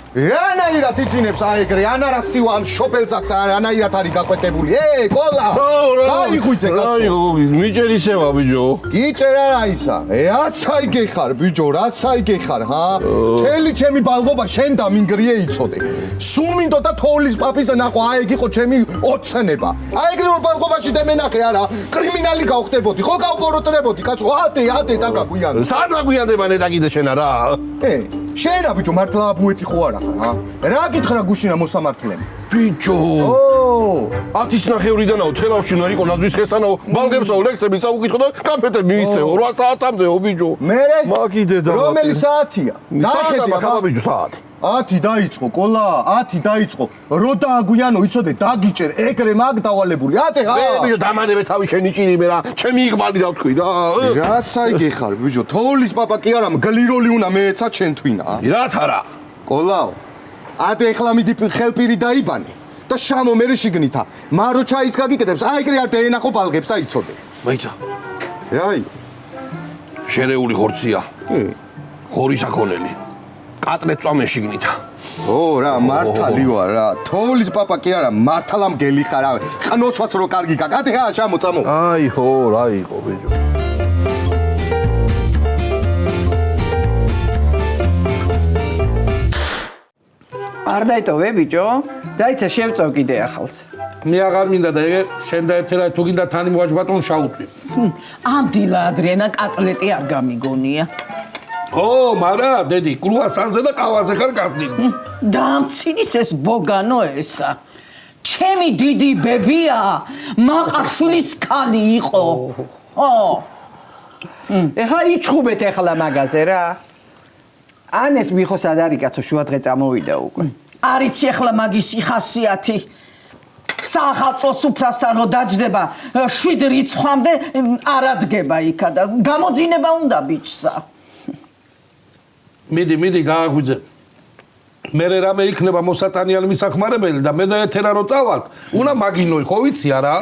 რანაირად იცინებს აეგრე, ანარა სივა ამ შოპელძაკს რანაირად არის გაკვეთებული. ყოლა. დაიხვიცე კაცო. მიჭერისევა ბიჭო. გიჭერა რა ისა? რაცაი გეხარ ბიჭო, რაცაი გეხარ, ჰა? თელი ჩემი ბალღობა შენ დამინგრიე იცოდე. სულ მინდოდა თოვლის პაპის ნახვა, აეგ იყო ჩემი ოცნება. აეგრე რომ ბალღობაში დემენახე არა, კრიმინალი გავხდებოდი, ხო გავბოროტდებოდი, კაცო, ატე დაგაგვიანდა. სად გაგვიანდება ნეტა კიდე შენ არა? შეერა ბიჭო მართლა აბუეთი ხო არა ხარ რა გითხრა გუშინა მოსამართლემ ბიჭო 10 ნახევრიდანაო თელავშინა იყო ნაძვის ხესთანაო ბალგებსაო ლექსები წაუკითხო და კაფეთე მიისეო 8 საათამდეო ბიჭო მერე მაგიდე და რომელი საათია დახედე ხა ბიჭო საათი 10 დაიწყო ყოლა 10 დაიწყო რო დააგვიანო იცოდე დაგიჭერ ეგრე მაგ დავალებული ატე ბიჭო დამანებე თავი შენი ჭირიმე რა ჩემი იღბალი დავთქვი და რასაი გეხარ ბიჭო თოვლის პაპა კი არა მგლიროლი უნდა მეეცა ჩვენ თვინა რათ არა ყოლაო ატე ეხლა მიდი ხელპირი დაიბანე და შამო მერე შიგნითა მარო ჩაის გაგიკეთებს აი ეგრე არ დაენახო ბალღებს აიცოდე მაიცა რაი შერეული ხორცია ხორის აკონელი კატლეტ წამე შიგნითა რა მართალი ვარ რა თოვლის პაპა კი არა მართლა მგელი ხარ რა ხნოცვაც რო კარგი გაკეთე შამო წამო აი ხო რა იყო ბიჭო არ დაიტოვე ბიჭო დაიცა შევწევ კიდე ახალს მე აღარ მინდა და ეგ შენ დაეთერა თუ გინდა თანი მოაჯ ბატონ შაუწვი ამ დილა ადრიანა კატლეტი არ გამიგონია ხო მარა დედი კრუასანზე და ყავაზე ხარ გასდილი დამცინის ეს ბოგანო ესა ჩემი დიდი ბებია მაყაშვილის ქალი იყო ხო ეხლა იჩხუბეთ ეხლა მაგაზე რა ან ეს მიხოს არ არის კაცო შუადღე წამოვიდა უკვე არიცი ახლა მაგის ხასიათი სახალხო სუფრასთან რო დაჯდება 7 რიცხვამდე არ ადგება იქა და გამოძინება უნდა ბიჭსა მიდი გააგვიძე მე რამე იქნება მოსატანიანი მისახმარებელი და მე და ეთერა რო წავალ უნდა მაგინოი ხო ვიცი არა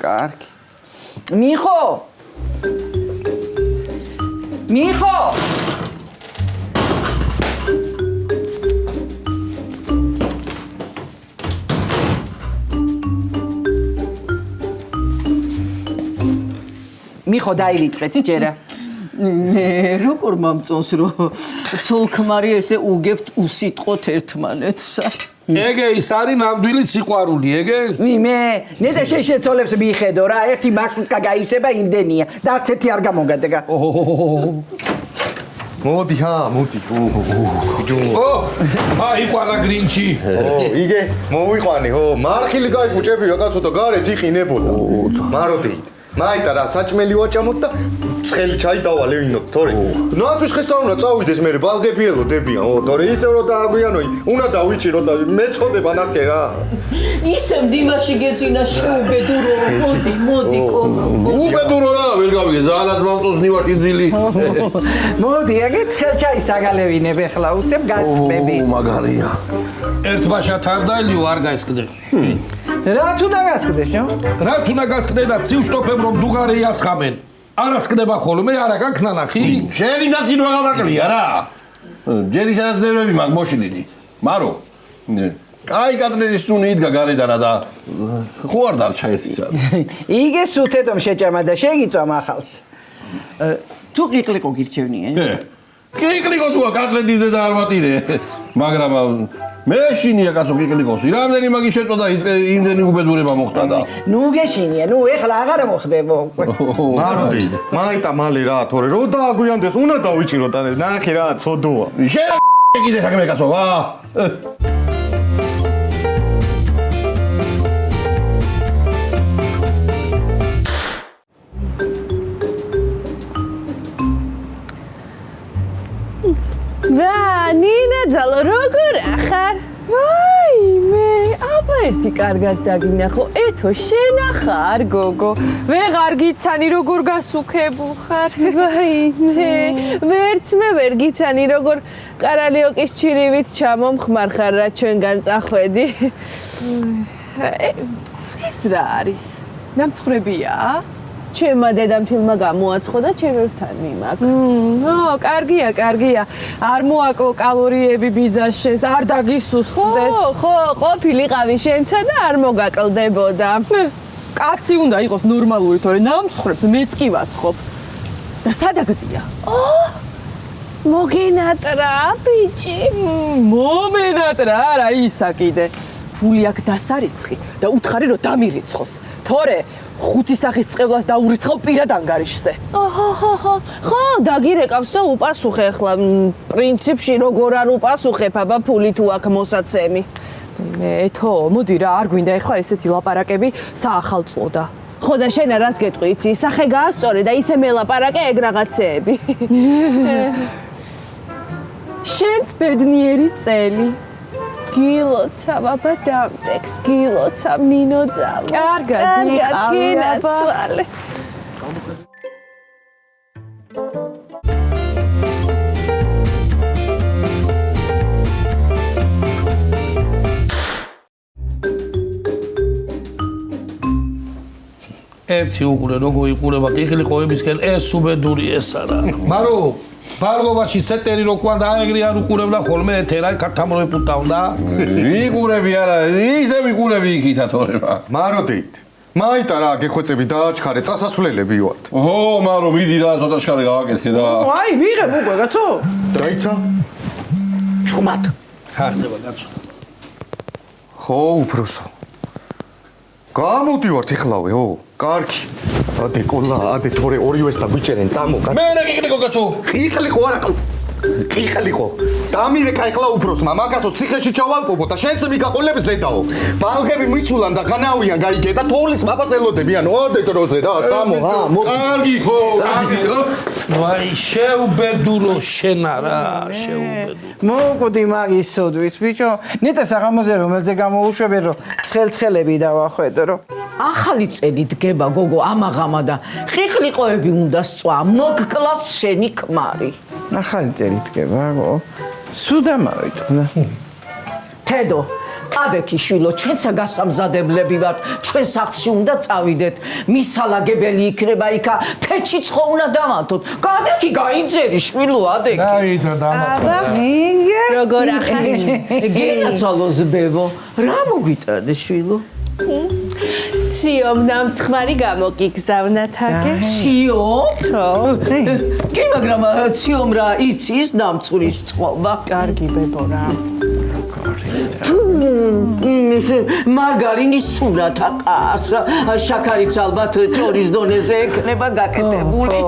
კარგი მიხო მიხო დაივიწყეთ ჯერა როგორ მომწონს რომ ცოლ-ქმარი ესე უგებთ უსიტყვოთ ერთმანეთსა ეგე ის არის ნამდვილი სიყვარული ეგე მე ნედა შეშეცოლებს მიხედო რა ერთი მარშრუტკა გაივსება იმდენია და არც ერთი არ გამოგადეგა მოდი აიყვარა გრინჩი იგე მოვიყვანი მარხილი გაიგუჭებია კაცო და გარეთ იყინებოდა მაროდი მაიტა რა საჭმელი ვაჭამოთ და ცხელი ჩაი დავალე ვინოთ თორე ნაძვის ხესთან უნდა წავიდეს მე ბალღები ელოდებიან თორე ისე რომ დააგვიანოი უნდა დავიჭირო და მეწოდება ნახე რა ისე მდიმაში გეძინა შეუბედურო მოდი კოლა უბედურო რა ვერ გავიგე ძალას მომწონს ნივაში ძილი მოდი ეგ ცხელ ჩაის დაგალევინებ ახლა უცებ გასწრები მაგარია ერთ ბაშათ არ დაილიო არ გაისკდე რა თუ დაგასკდე შო რა თუ დაგასკდე და ცივშტოფებ რომ დუღარე იასხამენ არასკდება ხოლმე არა გაქნა ნახი შენი დაცინვა გადაკლია რა ჯერი სადაცნებები მაგ მოშინილი მარო აი კატლეტის სუნი იდგა გარედანა და ხო არ დარჩა ერთი საათი იგე სუთედომ შეჭამა და შეგიწვამ ახალს თუ ყიყლიყო გირჩევნია ყიყლიყო თუ კატლეტის და არ ვატირე მაგრამ მე შინია კაცო ყიყლიყოსი რამდენი მაგი შეწოდა იმდენი უბედურება მოხდა და ნუ გეშინია ნუ ეხლა აღარ მოხდებო მაროდი მაიტა მალე რა თორე რო დააგვიანდეს უნდა დავიჭირო და ნახე რა ცოდოა შენ კიდე საქმე კაცო ვა ნინა ძალო როგორ ახარ? ვაიმე, აბა ერთი კარგად დაგინახო. ეთო შენ ახარ გოგო. ვეღარ გიცანი როგორ გასუქებულ ხარ. ვაიმე, ვერც მე ვერ გიცანი როგორ კარალიოკის ჩირივით ჩამომხმარ ხარ რა ჩვენგან წახვედი. ეს რა არის? ნამცხრებია? ჩემმა დედამთილმა გამოაცხო და ჩემთან მიმაქ. კარგია. არ მოაკლო კალორიები ბიძაშეს, არ დაგისუსტდეს. ხო, ყოფილიყავი შენცა და არ მოგაკლდებოდა. კაცი უნდა იყოს ნორმალური, თორე ნამცხრებს მეც კი ვაცხობ. და სადაგდია? მოგენატრა, ბიჭი. მომენატრა, არა ისა კიდე. ფული აქ დასარიცხი და უთხარი რომ დამირიცხოს. თორე ხუთი სახის წყევლას დაურიცხავ პირად ანგარიშზე. ხო, დაგირეკავს და უპასუხე ახლა პრინციპში როგორ არ უპასუხებ, აბა ფული თუ აქ მოსაცემი. ეთო, მოდი რა, არ გვინდა ახლა ესეთი ლაპარაკები საახალწლოდა. ხო და შენ რას გეტყვი, იცი, სახე გაასწორე და ისე მელაპარაკე ეგ რაღაცეები. შენც ბედნიერი წელი. გილოცავ აბა დამტექს, გილოცავ ნინოძალო. კარგად გინაცვალე. ერთი უყურე როგორ იყურება ტიხლიყოებისკენ ეს უბედური ეს არა მარო ბალღობაში სეტერი რო ყვა და ეგრე არ უყურებდა ხოლმე ეთერა კათამროე პუტავდა ვიყურები არა ისე ვიყურები იქითა თორება მაროდით მაიტა რა გეხვეწები დააჩქარე წასასვლელები ვართ ო მარო მიდი რა ცოტა შეხარე გავაკეთე და აი ვიღებ უკვე კაცო დაიცა ჩუმად ხახტება კაცო ხო უფროსო გამოდივართ ეხლავეო კარგი ადე კოლა ადე თორე ორივეს და გვიჭერენ წამო მე რა გიყლიყო კაცო იყლიყო არა იყლიყო დამირეკა ეხლა უფროსმა მაგასო ციხეში ჩავალპობო და შენც მიგაყოლებს ზედაო ბალღები მიცულან და განავიან გაიგე და თოვლის მაპას ელოდებიან ოდე დროზე რა წამო რა კარგი ხო კარგი ხო ვაი შეუბედურო შენ არა შეუბედურო მოკვდი მაგის სოდვით ბიჭო ნეტა საღამოზე რომელზე გამოუშვებენ რომ ცხელცხელები დავახვედო რომ ახალი წელი დგება გოგო ამაღამა და ხიყლიყოები უნდა სწვა მოგკლავს შენი ქმარი ახალი წელი დგება გო სუდამა ვიწყდა თედო აბექი შვილო ჩვენცა გასამზადებლები ვართ ჩვენ სახლში უნდა წავიდეთ მისალაგებელი იქნება იქა ფეჩიც ხო უნდა დამათოთ გადაკი გაიძერი შვილო ადეკი დაიცა დამაწყდა როგორ ახალი გენაცალოს ბებო რა მოგვიტანე შვილო ციომ ნამცხვარი გამოგიგზავნათ აგე ციო? ხო კი მაგრამ ციომ რა იცის ნამცხვრის წყობა კარგი ბებო რა მარგარინის სურათა ყარს შაქარიც ალბათ ჭორის დონეზე ექნება გაკეთებული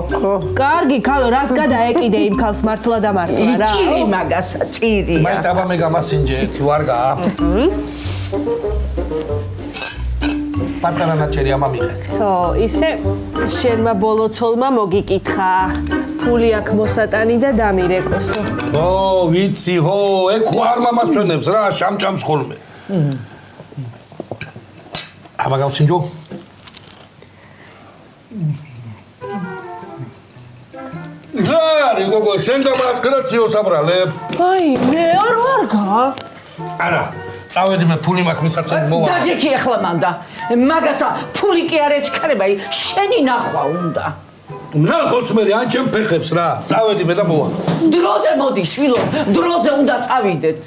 კარგი ქალო რას გადაეკიდე იმ ქალს მართლა და მართლა რა ჭირი მაგასა ჭირია მაინც აბა მე გამასინჯე ერთი ვარგა პატარა ნაჭერი ამამიღე ხო ისე შენმა ბოლოცოლმა მოგიკითხა ფული აქ მოსატანი და დამირეკოსო ო ვიცი ხო ეგ ხო არ მამასვენებს რა შამჭამს ხოლმე აბა გავსინჯო ზარი გოგო შენ დამასკრაციო საბრალებ აი მე არ ვარგა არა წავედი მე ფული მაქვს მისაცემ მოვა დაჯექი ახლა მანდა მაგასა ფული კი არ ეჩქარება შენი ნახვა უნდა ნახოს მე ან ჩემ ფეხებს რა წავედი მე და მოვა დროზე მოდი შვილო დროზე უნდა წავიდეთ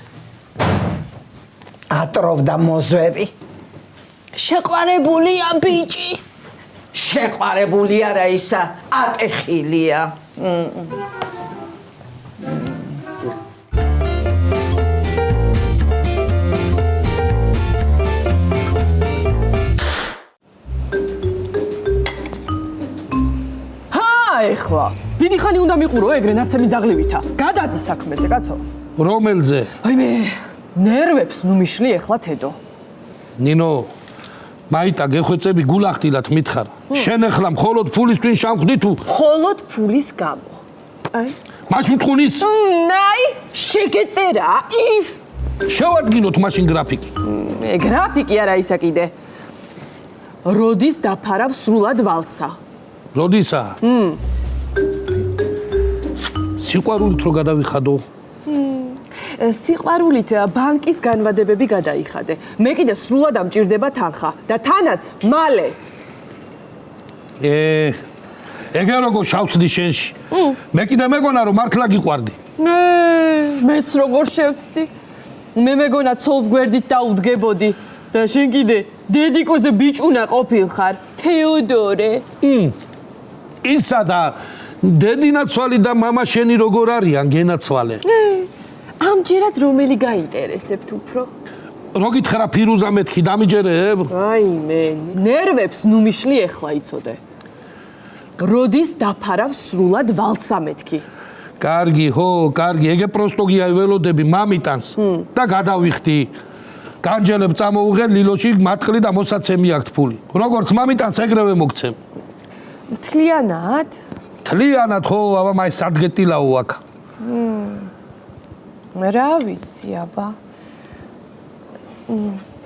ატროვდა მოზვერი შეყვარებულია ბიჭი შეყვარებული არა ისა ატეხილია ეხლა დიდი ხანი უნდა მიყურო ეგრე ნაცემი ძაღლივითა გადადი საქმეზე კაცო რომელზე აი მე ნერვებს ნუ მიშლი ეხლა თედო ნინო მაიტა გეხვეწები გულახდილად მითხარ შენ ახლა მხოლოდ ფულის twin შავხდი თუ მხოლოდ ფულის გამო აი მას უთხოვნის ნაი შეგეწერა if შევადგინოთ მაშინ გრაფიკი გრაფიკი არა ისა კიდე როდის დაფარავ სრულად ვალსა როდისა სიყვარულით რო გადავიხადო სიყვარულით ბანკის განვადებები გადაიხადე მე კიდე სრულად ამჭირდება თანხა და თანაც მალე ეგრე როგორ შავწდი შენში. მე კიდე მეგონა რომ მართლა გიყვარდი. მეც როგორ შევწდი. მე მეგონა ცოლს გვერდით დაუდგებოდი და შენ კიდე დედიკოზე ბიჭუნა ყოფილხარ. თეოდორე. ისა და დედინაცვალი და მამა შენი როგორ არიან გენაცვალე? ამჯერად რომელი გაინტერესებთ უფრო? რო გითხრა ფირუზა მეთქი დამიჯერებ? აიმე, ნერვებს ნუ მიშლი ეხლა იცოდე. როდის დაფარავ სრულად ვალცა მეთქი? კარგი, ხო, კარგი, ეგე პროსტო გია ველოდები მამიტანს და გადავიხდი. განჯელებ წამოუღე ლილოში მატყლი და მოსაცემი აქვს ფული. როგორც მამიტანს ეგრევე მოგცემ. თლიანად? თლიანად ხო, აბა მაი სადგეტილაო აქ. რა ვიცი, აბა.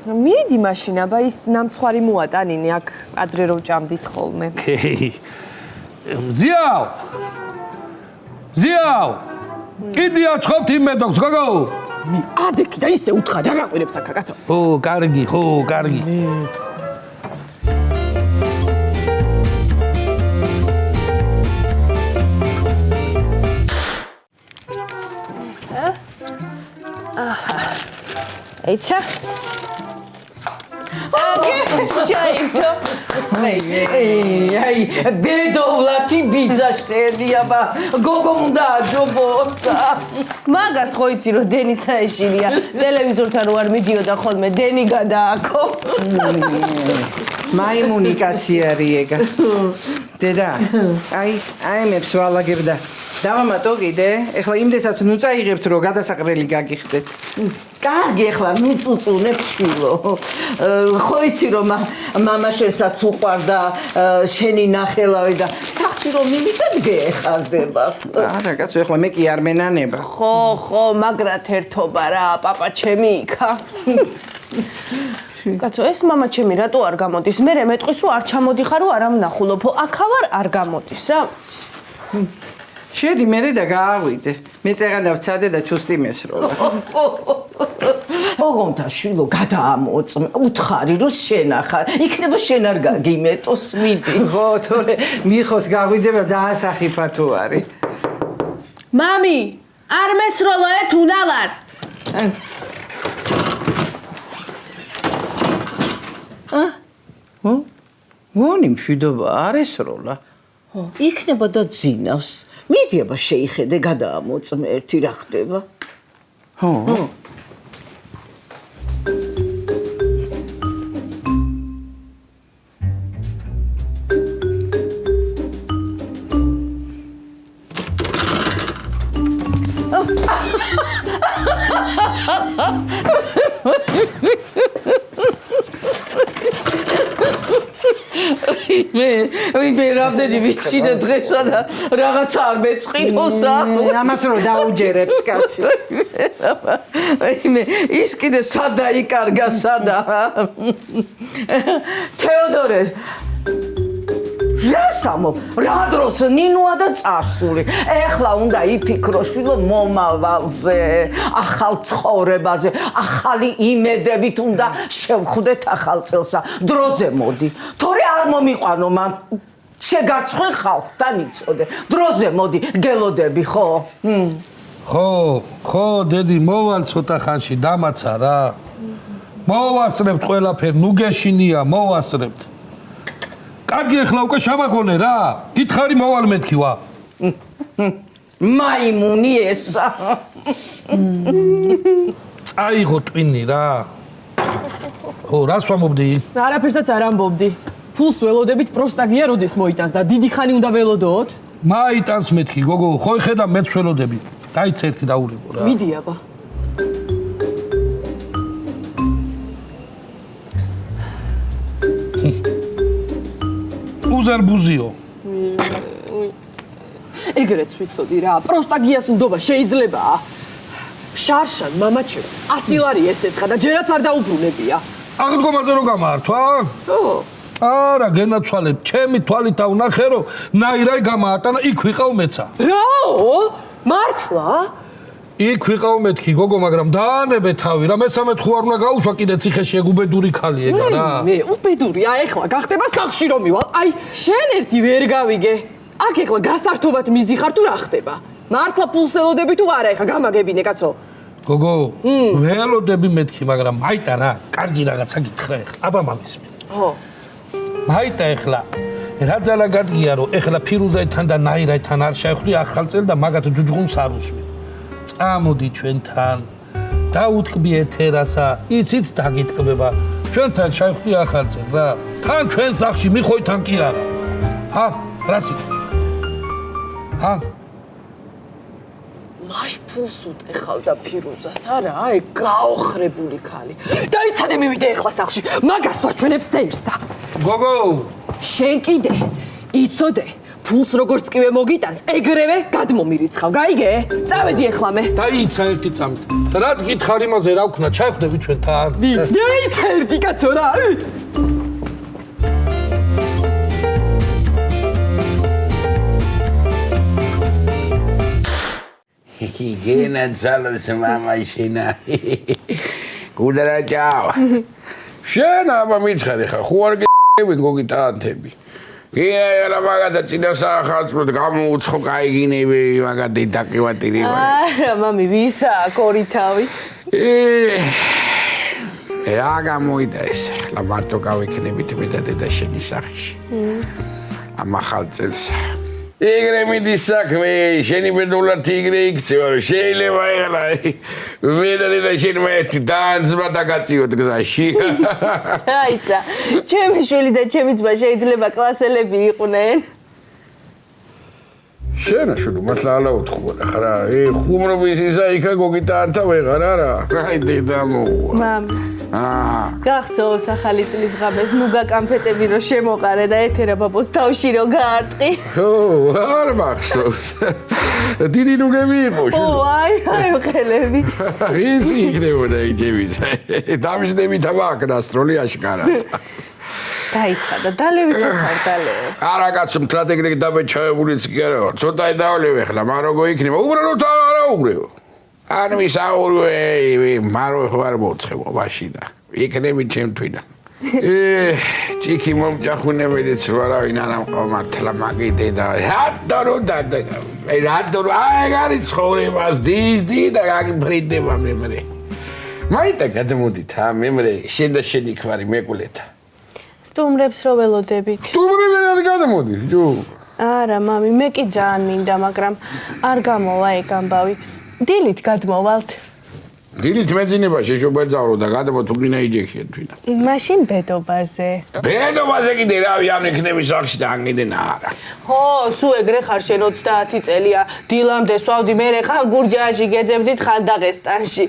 მიდი მაშინ, აბა ის ნამცხვარი მოატანინე, აქ ადრე რომ ჭამდით ხოლმე. ზიაო! ზიაო! კიდე აცხობთ იმ მედოქს, გოგო? ადექი და ისე უთხარ, რა გაყვირებს აქა, კაცო? ხო, კარგი, ხო, კარგი. ეცა? ჩაითო. აი, ბედოვლათი ბიძა შენია, გოგო უნდა აჯობოსა. მაგას ხო იცი რომ დენი საეშილია. ტელევიზორთან რო არ მიდიოდა ხოლმე, დენი გადააქო. მაიმუნი კაცი არის ეგა. დედა, აი მეებს ვალაგებდა. დავამატო კიდე, ეხლა იმდესაც ნუ წაიღებთ რომ გადასაყრელი გაგიხდეთ. კარგი, ეხლა ნუ წუწუნებ შვილო. ხო იცი რომ მამა შესაც უყვარდა შენი ნახელავი და სახში რომ მიმიტად გეეხარდება. არა, კაცო, ეხლა მე კი არ მენანება. ხო, მაგრად ერთობა რა, პაპა ჩემი იქა. კაცო, ეს მამა ჩემი რატო არ გამოდის? მე მეტყვის რომ არ ჩამოდიხარო, არ ამნახულობო. აქავარ არ გამოდის, რა ვიცი. შედი მერე და გააღვიძე. მე წეღანა ვცადე და ჩუსტი მესროლა. ოღონდ შვილო გადაამოწმე. უთხარი რომ შენახარ. იქნება შენ არ გაგიმეტოს, მიდი. ხო, თორე მიხოს გაღვიძება ძალიან სახიფათო არის. მამი, არ მესროლო თუ ნავარ. ვონი მშვიდობა არ ესროლა. იქნება და ძინავს. მიდი აბა შეიხედე, გადაამოწმე ერთი რა ხდება. ხო. მე რამდენი ვიცინე დღესა და რაღაცა არ მეწყინოსა. ამას რო დაუჯერებს კაცი. მე ის კიდე სადა იკარგა სადა. თეოდორე რასამო, რა დროს ნინოა და წარსული. ეხლა უნდა იფიქრო შვილო მომავალზე, ახალ ცხოვრებაზე, ახალი იმედებით უნდა შევხვდეთ ახალ წელსა. დროზე მოდი. თორე არ მომიყვანო მან. შეგარცხვენ ხალხთან იცოდე. დროზე მოდი, გელოდები, ხო? ხო, დედი, მოვალ ცოტა ხანში დამაცა რა. მოვასწრებთ ყველაფერი, ნუ გეშინია, მოვასწრებთ. კარგი, ეხლა უკვე შაბახონე რა. გითხარი მოვალ მეთქი ვა. მაიმუნი ესა. წაიღო ტვინი რა. ხო, რას ვამობდი? არაფერსაც არ ამბობდი. ფულს ველოდებით პროსტაგია როდის მოიტანს და დიდი ხანი უნდა ველოდოთ? მაიტანს მეთქი, გოგო, ხო ხედა მეც ველოდები. დაიც ერთი დაულიყო რა. მიდი აბა. უზერბუზიო. ეგრეც ვიცოდი რა, პროსტაგიას უნდობა შეიძლება. შარშან მამაჩემს 100 ლარი ესეცხა და ჯერაც არ დაუბრუნებია. აღდგომაზე რო გამართვა? ხო. არა, გენაცვალებ, ჩემი თვალით ავნახე რომ ნაირაი გამაატანა, იქ ვიყავ მეცა. რაო? მართლა? იქ ვიყავ მეთქი გოგო, მაგრამ დაანებე თავი რა, მესამე თუ არ უნდა გაუშვა კიდე ციხეში ეგ უბედური ხალი ეგა რა. მე უბედურია ეხლა გახდება სახლში რომ მივალ. აი, შენ ერთი ვერ გავიგე. აქ ეხლა გასართობად მიზიხარ თუ რა ხდება? მართლა ფულს ელოდები თუ არა ეხლა გამაგებინე კაცო. გოგო, ველოდები მეთქი, მაგრამ მაიტა რა, კარგი რაღაცა გითხრა ეხლა. აბა მამისმენ. ხო. მაიტა ეხლა რა ძალა გადგია რომ ეხლა ფირუზაითან და ნაირაითან არ შეხვდი ახალწელი და მაგათ ჯუჯღუნს არ უსმენ. წამოდი ჩვენთან. დაუთკბი ეთერასა, იცით დაგიტკბება. ჩვენთან შეხვდი ახალწელი რა. თან ჩვენ სახში მიხოითან კი არა. ჰა, რას იტყვი? ჰა? მაშ ფულს უტეხავდა ფირუზას არა? აი, გაოხრებული ხალი. დაიცადე მივიდე ეხლა სახში. მაგას ვაჩვენებ სენსა. გოგო, შენ კიდე იცოდე ფულს როგორც კივე მოგიტანს ეგრევე გადმომირიცხავ გაიგე წავედი ეხლა მე დაიცა ერთი წამით და რაც გითხარ იმაზე რა ვქნა ჩახვდები ჩვენთან დაიცა ერთი კაცო რა Gena zalos mama shena. Gudara ciao. შენ აბა მითხარი ხა ხო არ გიგები გოგიტანთები გია რა მაგათა წინა სახალწოდ გამოუცხო кайგინები მაგათი დაკივატირი არა მამი ვისა კორითავი რა გამოიდა ეს ხლა მარტო გავიქნებით მე და დედა შენი სახში ამ ახალწელს ეგრე მიდის საქმე შენი ბედულად იგრე იქცევა რომ შეიძლება ეხლა მე და დედა შენ მე დაანძმა დაგაციოთ გზაში დაიცა ჩემი შვილი და ჩემი ძმა შეიძლება კლასელები იყვნენ შენ შენ მართლა არა უთხოვდა ხარა ხუმრობის ისა იქა გოგიტანთა ვეღარ არა აი დედა მოვა მამი გახსოვს ახალი წლის ღამეს ნუგა კამფეტები რო შემოყარე და ეთერა ბაბოს თავში რო გაარტყი ო არ მახსოვს დიდი ნუგები იყო შენ ო აი მყელები ისი იქნებოდა იდეები დამიშნები თამაკ დასტროლი აშკარად დაიცა და დალევიცაც არ დალევ არა კაცო მთლად ეგრე დაბეჭაებულიც კი არა ვარ ცოტა დავლევ ახლა მაგრამ როგორ იქნება უბრალოდ არა უბრეო არ მისაურვე მარო ხო არ მოწხებო მაშინა იქნები ჩემთვინა ციკი მომჭახუნებელიც რო არავინ არ ამყვა მართლა მაგიდე და რატო და რატო აი გარი ცხოვრებას დიზდი და გაგიფრიდება მემრე მაიტა გადმოდით მემრე შენ და შენი ხვარი მეკულეთა სტუმრებს რო ველოდებით სტუმრები რა გადმოდი ჯო არა მამი მე კი ძალიან მინდა მაგრამ არ გამოვა ეგ ამბავი დილით გადმოვალთ დილით მეძინება შეშობა ძავრო და გადმო თულინა იჯექია თვითა მაშინ ბედობაზე ბედობაზე კიდე რავი ამ იქნები სახში და ანგიდენ არა ხო სულ ეგრე ხარ შენ 30 წელია დილამდე სვავდი მე ხან გურჯაანში გეძებდით ხან დაღესტანში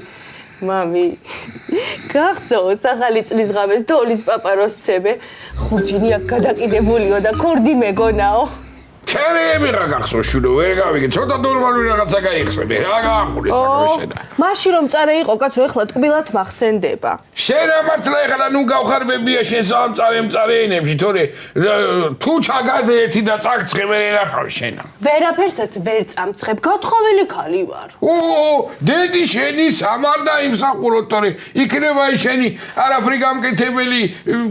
მამი გახსოვს ახალი წლის ღამეს თოლის პაპაროსცემე ხურჯინი აქ გადაკიდებულიო და ქურდი მეგონაო ჩერები რა გახსოვს შულო ვერ გავიგე ცოტა ნორმალური რაღაცა გაიხსენე რა გააყურე საკმეშენა მაშინ რომ წარე იყო კაცო ეხლა ტკბილად მახსენდება შენ მართლა ეხლა ნუ გავხარბებია შენ სამწარე-მწარეენებში თორე თუ ჩაგადე ერთი და წაგცხე მე ნახავ შენა ვერაფერსაც ვერ წამცხებ გათხოვილი ხალი ვარ ო დედი შენი სამარდა იმსახუროთ თორე იქნება შენი არაფრი გამკეთებელი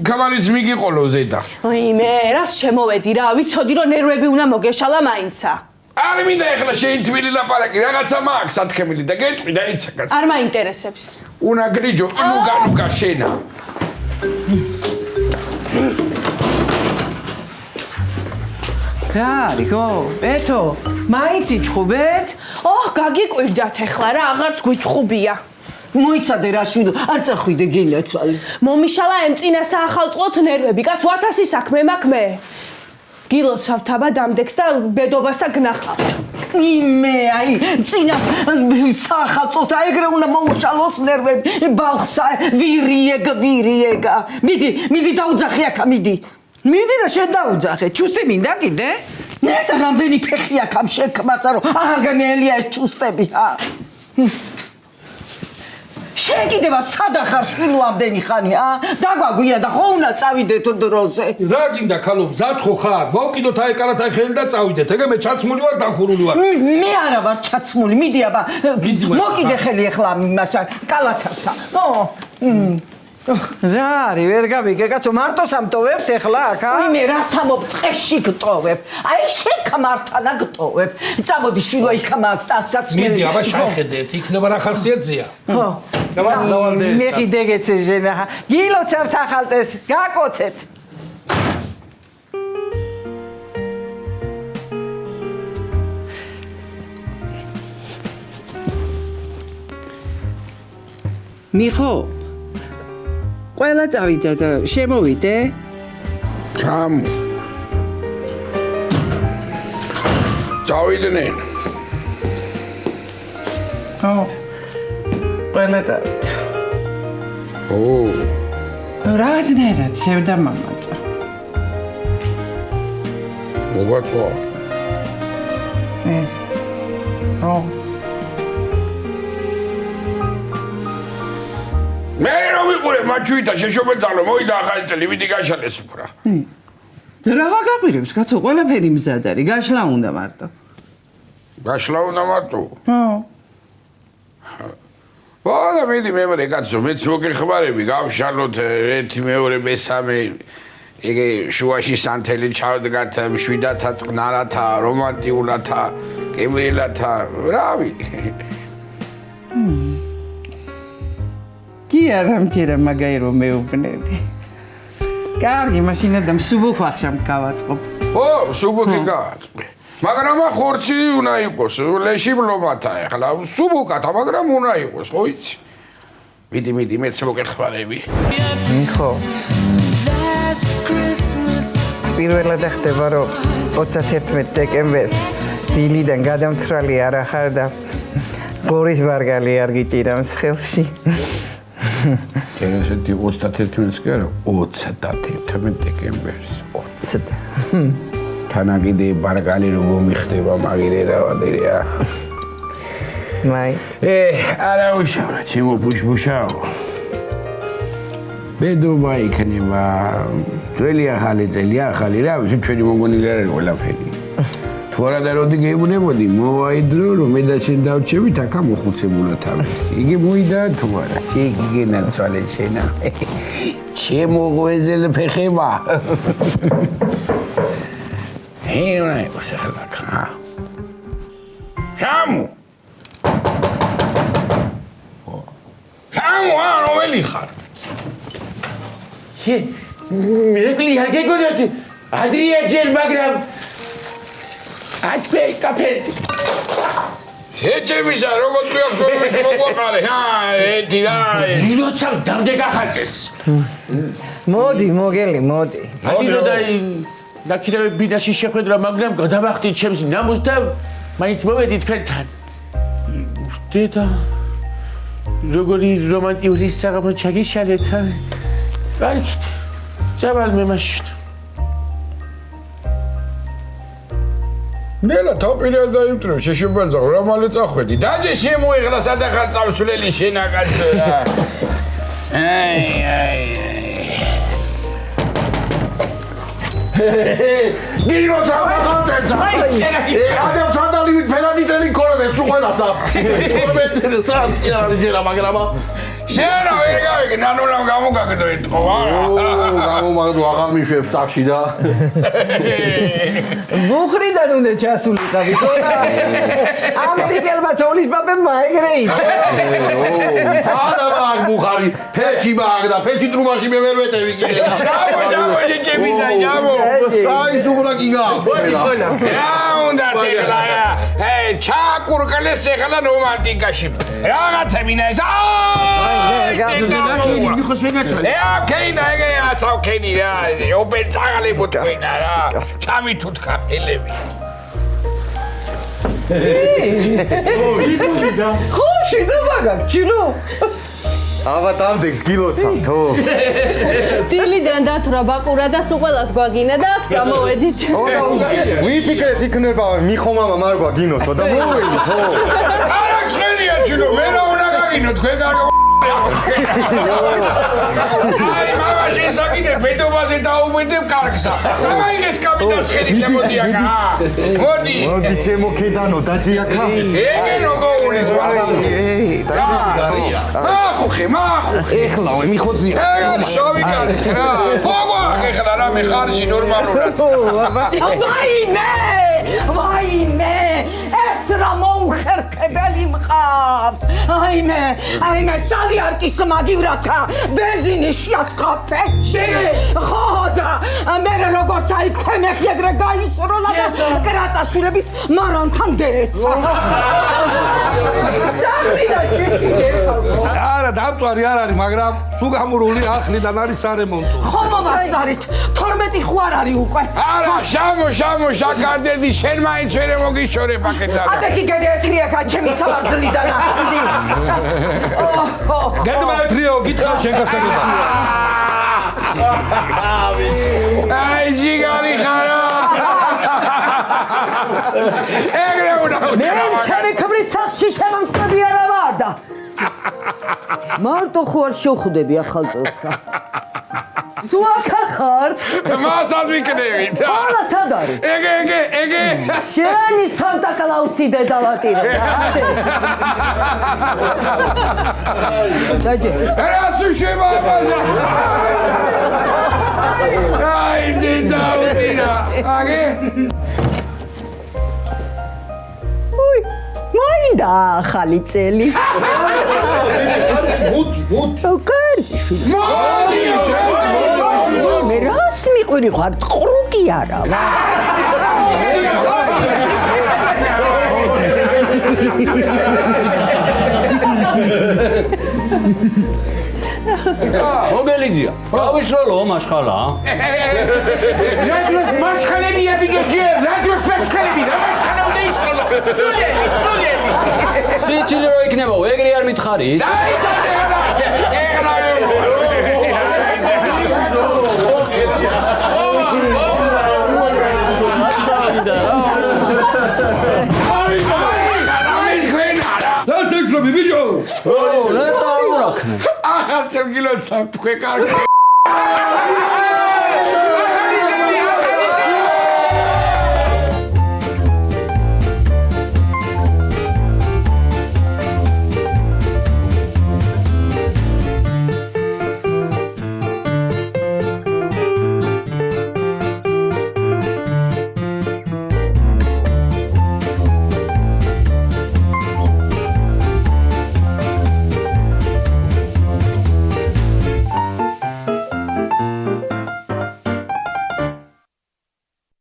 კამარიც მიგიყოლო ზედა ვიმე რას შემოვედი რა ვიცოდი რომ ნერვები უნდა მოგეშალა მაინცა არ მინდა ეხლა შენ თვილი ლაპარაკი რაღაცა მაქვს სათქმელი და გეტყვი და იცი კაცო არ მაინტერესებს უნდა გრიჯო ნუგა შენა რა რიგო ეთო მაინც იჩხუბეთ ოჰ გაგიკვირდათ ეხლა რა აღარც გვიჩხუბია მოიცადე რა შვილო არ წახვიდე გილაცვალი მომიშალა ემწინა საახალწლოთ ნერვები კაცო 1000 საქმე მაქვს მე გილოცავ თაბა დამდეგს და ბედობასა გნახავთ იმე აი წინას სახალწოთა ეგრე უნდა მოუშალოს ნერვები ბალხსა ვირიეგა მიდი დაუძახე აქა მიდი მიდი და შენ დაუძახე ჩუსტი მინდა კიდე ნეტა რამდენი ფეხი აქ ამ შექმაცა რომ აღარ განელია ეს ჩუსტები ჰა შენ მე კიდევა სადახარ შვილო ამდენი ხანი დაგვაგვია და ხო უნდა წავიდეთ დროზე რა გინდა ქალო მზად ხო ხარ მოვკიდოთ აი კალათაი ხელი და წავიდეთ ეგე მე ჩაცმული ვარ დახურული ვარ მე არა ვარ ჩაცმული მიდი აბა მოკიდე ხელი ახლა მასა კალათასა რა არის ვერ გავიგე კაცო მარტო სამტოვებთ ახლა აქ მე რა სამობ წეში გტოვებ აი შეკმართანა გტოვებ წამოდი შვილო იქა მაგ ტანსაც მიდი აბა შახედეთ იქნება რა ხასიათზია ხო მე კიდეგეცე ჟენა გილოცავთ ახალ წეს გაკოცეთ მიხო ყველა წავიდა და შემოვიდე ჩამო წავიდნენ ო ყველა წავიდა ო რაღაცნაირად შევდა მამაჭა მოგაწვა ო მე რომ ვიყურე მაჩუიტა შეშობეძალო მოიდა ახალი წელი ვიდი გაშალეს უფრო რა გაგაყირებს კაცო ყველაფერი მზად არის გაშლა უნდა მარტო გაშლა უნდა მარტო ვალა მე კაცო მეც მოგეხმარები გავშალოთ ერთი მეორე მესამე ეგე შუაში სანთელი ჩავდგათ მშვიდათა წყნარათა რომანტიულათა კემრილათა რავი კი არა მჯერა მაგაი რომ მეუბნები კარგი მაშინ და მსუბუქ ვახშამ გავაწყობ ო მსუბუქი გააწყე მაგრამ ხორცი უნდა იყოს ლეში ბლომათა ახლა მსუბუქათა მაგრამ უნდა იყოს ხო იცი მიდი მეც მოგეხმარები მიხო პირველად ხდება რომ 31 დეკემბერს დილიდან გადამთრალი არ ახარ და გორის ბარგალი არ გიჭირავს ხელში ესეთი 31-ს კი არა 31 დეკემბერს 20 თანაგიდე ბარგალი რო მომიხდება მაგიდე დავადერია მაი არა უშავრა ჩემო პუშპუშაო ბედობა იქნება ძველი ახალი წელი ახალი რა ვიცი ჩვენი მოგონილი არ არის ყველაფერი თუ არა და როდი გეუბნებოდი მოვაიდრო რომ მე და შენ დავჩევით აქა მოხუცებულად ამის იგი მოიდა თუ არა შეგიგენაცვალე შენა ჩემო გვეზელ ფეხება ენა უსახლაკა ჩამო რომელი ხარ მეკლი არ გეგონათ ადრია ჯერ მაგრამ ატყვე კაფეთი ეჭებისა როგორ გვიაქვს მოგვაყარე ეთი რა ილოცავ დამდე გახაწეს მოდი მოგელი მოდი ადირო და დაქირავე ბინაში შეხვედრა მაგრამ გადავახტით ჩემს ნამუს და მაინც მოვედი თქვენთან დედა როგორი რომანტიული საღამო ჩაგიშალეთ კარგით წავალ მე მაშინ ნელა თოპირა დაიმტრო შეშობელზა რა მალე წახვედი დაჯე შემოიღლა სადახარ წავსვლელი შენაკაცო რა აი გირო თავგანწესა ადამ სანდალივით ფერადი წელი ქოროდე წუყვენასა თორმეტი საათი ჯერა მაგრამ შენა ვერ გავიგე ნანულამ გამოგაგდო ეთქო არა გამომაგდო აღარ მიშვებს სახში და ბუხრიდან უნდა ჩასულიყავი თორა ამერიკელმა თოვლის პაპებმა ეგრე იცი არა მაგ ბუხარი ფეჩი მაგ და ფეჩი ტრუბაში მე ვერ ვეტევი კიდე ჩამო ჩემისა ჩამო აი სუბრა გიგა რა უნდა თქლა ჩაკურკალეს ეხლა რომანტიკაში რაღაცა მინა ეს მიხოს ვენაცვალე კეინა ეგე აცავკენი რა ოპენ წაღალი ბუთქვენა რა ჩამი თუთხა ელები ხოში და მაგაკ ჩილო აბა დამდეგს გილოცავთო დილიდან დათვრა ბაკურა და სულ ყველას გვაგინა და აქ წამოვედით ვიფიქრეთ იქნება მიხო მამა მარგვა გინოსო და მოვეიდთო არა ცხენია ჩინო მე რა უნდა გაგინო თქვენ აი მამაში საკიდე ბედობაზე დაუბედებ კარგსა სამაიგეს კაპიტანს ხელი შემოდიაკა მოდი მოდი ჩემო ქედანო დაჯიაკა ეგე როგორის მახუხე ეხლავე მიხოძია ეგ შოვი კარგ რა ხოგვა ეხლა რა მე ხარჯი ნორმალურად ვაიმე ეს რა მოუხერხებელი მყავს აიმე სალიარკის მაგივრაკა ბენზინი შეასხაფეში ხო და მე როგორც აი ქვემეხი ეგრე გაისროლა და კრაწაშვილების მარანთან დეცა არა დამწვარი არ არის მაგრამ სულ გამურული ახლიდან არის სარემონტო ხო მომასარით 12 ხო არ არის უკვე არა შამო შაკარდედი შენ მაინც ვერ მოგიშორე პაკეტად ადექი გადაეთრიაკა ჩემი საბრძლიდან ახდი გადმაეთრიო გითხარ შენ გასაგება აი ჯიგარი ხარა ეგრე უნდა მე ჩემი ქმრის სახლში შემომწები არა ვარ და მარტო ხო არ შევხვდები ახალ წელსა სუაკა ხართ მასად ვიკნევით ყველა სად არის ეგე შენი სანტა კლაუსი დედავატირე დაჯე რას უშვება ბაზა აი დედავატირა აგე მოინდა ახალი წელი მოდი მე რას მიყვირი ხარ ყრუკი არა მოგელიძია გავისროლო მაშხალა რადიოს მასხალებია ბიჭო ჯერ რადიოს მასხალები რა მასხალა უნდა ისროლო სტუდიელი სიცილი რო იქნებაო ეგრე არ მითხარით დაიცადე ეგრე რას ეკრები ბიჭო რა დაურაქნე ახალ წელგილოცა თქვე კარგი